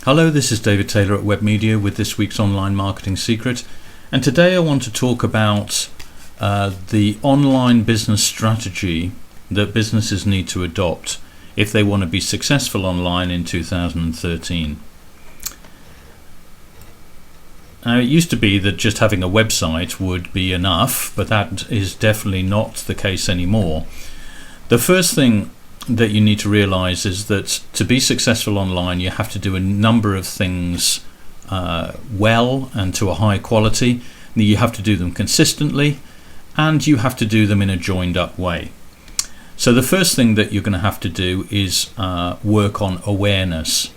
Hello, this is David Taylor at Web Media with this week's Online Marketing Secret, and today I want to talk about the online business strategy that businesses need to adopt if they want to be successful online in 2013. Now, it used to be that just having a website would be enough, but that is definitely not the case anymore. The first thing that you need to realize is that to be successful online, you have to do a number of things well and to a high quality. You have to do them consistently, and you have to do them in a joined up way. So the first thing that you're going to have to do is work on awareness.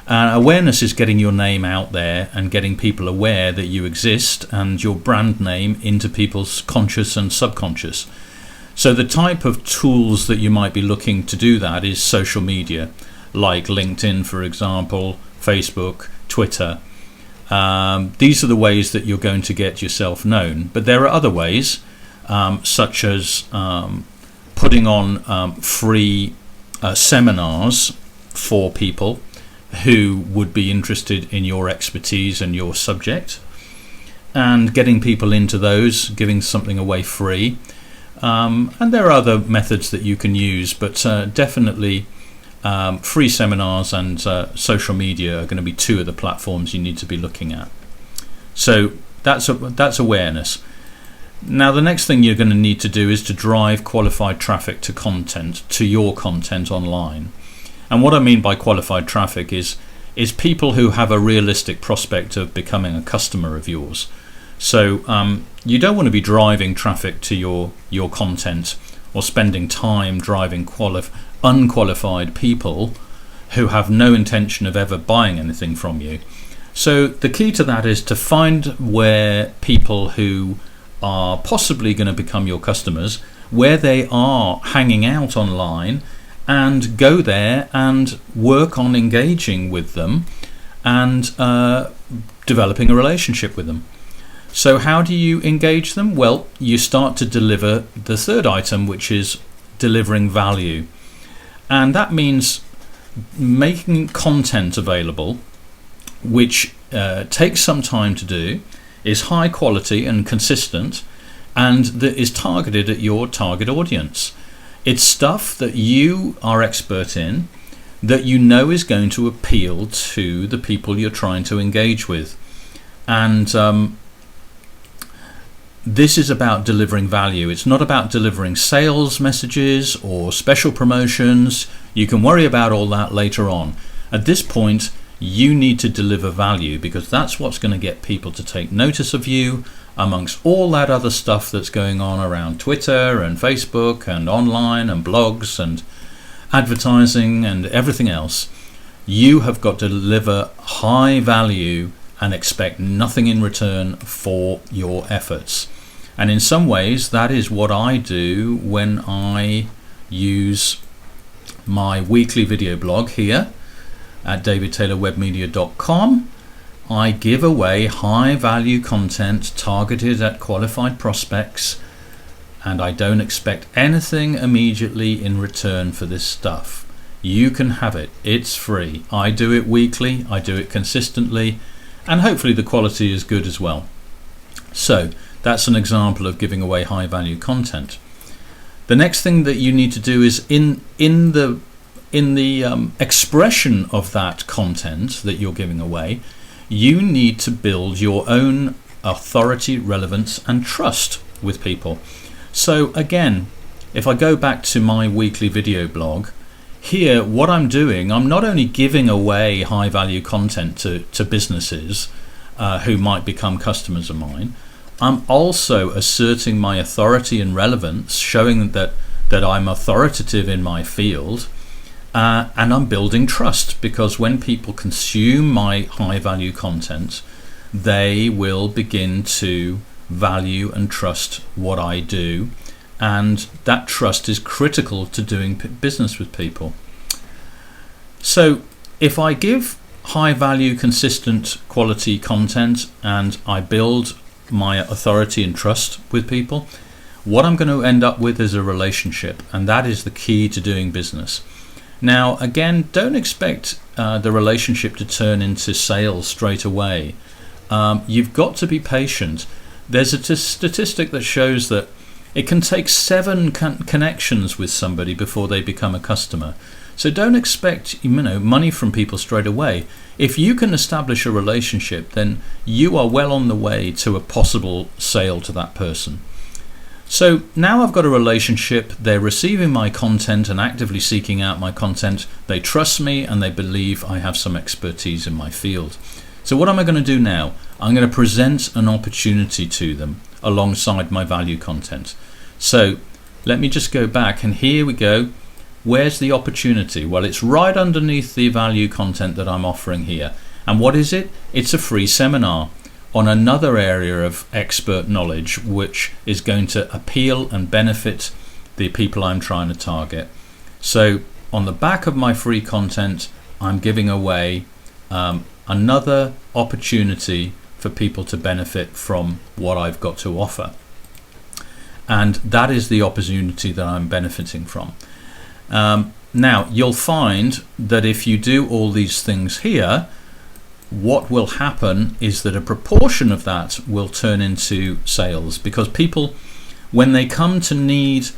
Awareness is getting your name out there and getting people aware that you exist and your brand name into people's conscious and subconscious. So the type of tools that you might be looking to do that is social media, like LinkedIn, for example, Facebook, Twitter. These are the ways that you're going to get yourself known. But there are other ways, such as putting on free seminars for people who would be interested in your expertise and your subject, and getting people into those, giving something away free. And there are other methods that you can use, but definitely free seminars and social media are going to be two of the platforms you need to be looking at. So that's awareness. Now, the next thing you're going to need to do is to drive qualified traffic to your content online. And what I mean by qualified traffic is people who have a realistic prospect of becoming a customer of yours. So you don't want to be driving traffic to your content or spending time driving unqualified people who have no intention of ever buying anything from you. So the key to that is to find where people who are possibly going to become your customers, where they are hanging out online, and go there and work on engaging with them and developing a relationship with them. So how do you engage them? Well, you start to deliver the third item, which is delivering value. And that means making content available, which takes some time to do, is high quality and consistent, and that is targeted at your target audience. It's stuff that you are expert in, that you know is going to appeal to the people you're trying to engage with. And this is about delivering value. It's not about delivering sales messages or special promotions. You can worry about all that later on. At this point, you need to deliver value, because that's what's going to get people to take notice of you amongst all that other stuff that's going on around Twitter and Facebook and online and blogs and advertising and everything else. You have got to deliver high value and expect nothing in return for your efforts. And in some ways, that is what I do when I use my weekly video blog here at davidtaylorwebmedia.com. I give away high value content targeted at qualified prospects, and I don't expect anything immediately in return for this stuff. You can have it. It's free. I do it weekly. I do it consistently, and hopefully the quality is good as well. So that's an example of giving away high value content. The next thing that you need to do is in the expression of that content that you're giving away, you need to build your own authority, relevance, and trust with people. So again, if I go back to my weekly video blog, here what I'm doing, I'm not only giving away high value content to businesses who might become customers of mine, I'm also asserting my authority and relevance, showing that I'm authoritative in my field, and I'm building trust, because when people consume my high value content, they will begin to value and trust what I do, and that trust is critical to doing business with people. So if I give high value, consistent quality content and I build my authority and trust with people, what I'm going to end up with is a relationship, and that is the key to doing business. Now, again, don't expect the relationship to turn into sales straight away, you've got to be patient. There's a statistic that shows that it can take 7 connections with somebody before they become a customer. So don't expect money from people straight away. If you can establish a relationship, then you are well on the way to a possible sale to that person. So now I've got a relationship, they're receiving my content and actively seeking out my content, they trust me and they believe I have some expertise in my field. So what am I going to do now? I'm going to present an opportunity to them alongside my value content. So let me just go back, and here we go. Where's the opportunity? Well, it's right underneath the value content that I'm offering here. And what is it? It's a free seminar on another area of expert knowledge which is going to appeal and benefit the people I'm trying to target. So on the back of my free content, I'm giving away another opportunity for people to benefit from what I've got to offer. And that is the opportunity that I'm benefiting from. Now, you'll find that if you do all these things here, what will happen is that a proportion of that will turn into sales, because people, when they come to need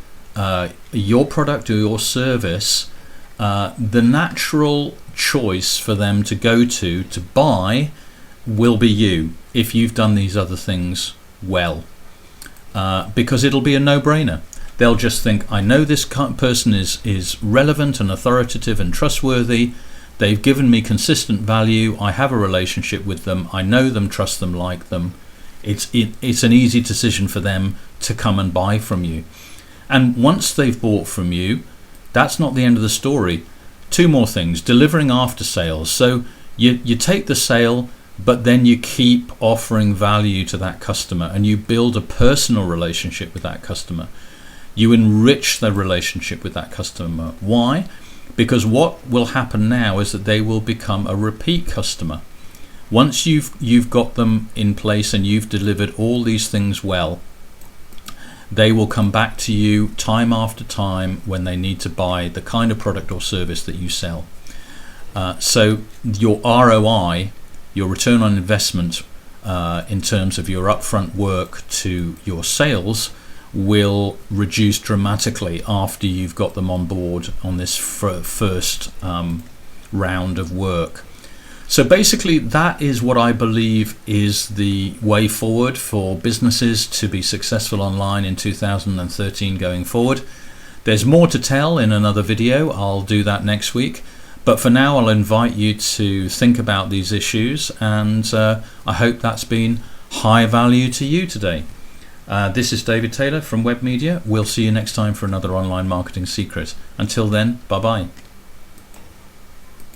your product or your service, the natural choice for them to go to buy will be you, if you've done these other things well, because it'll be a no-brainer. They'll just think, I know this person is relevant and authoritative and trustworthy. They've given me consistent value. I have a relationship with them. I know them, trust them, like them. It's an easy decision for them to come and buy from you. And once they've bought from you, that's not the end of the story. 2 more things. Delivering after sales. So you take the sale, but then you keep offering value to that customer and you build a personal relationship with that customer. You enrich the relationship with that customer. Why? Because what will happen now is that they will become a repeat customer. Once you've got them in place and you've delivered all these things well, they will come back to you time after time when they need to buy the kind of product or service that you sell. So your ROI, your return on investment, in terms of your upfront work to your sales, will reduce dramatically after you've got them on board on this first round of work. So basically that is what I believe is the way forward for businesses to be successful online in 2013 going forward. There's more to tell in another video. I'll do that next week. But for now, I'll invite you to think about these issues, and I hope that's been high value to you today. This is David Taylor from Web Media. We'll see you next time for another online marketing secret. Until then, bye-bye.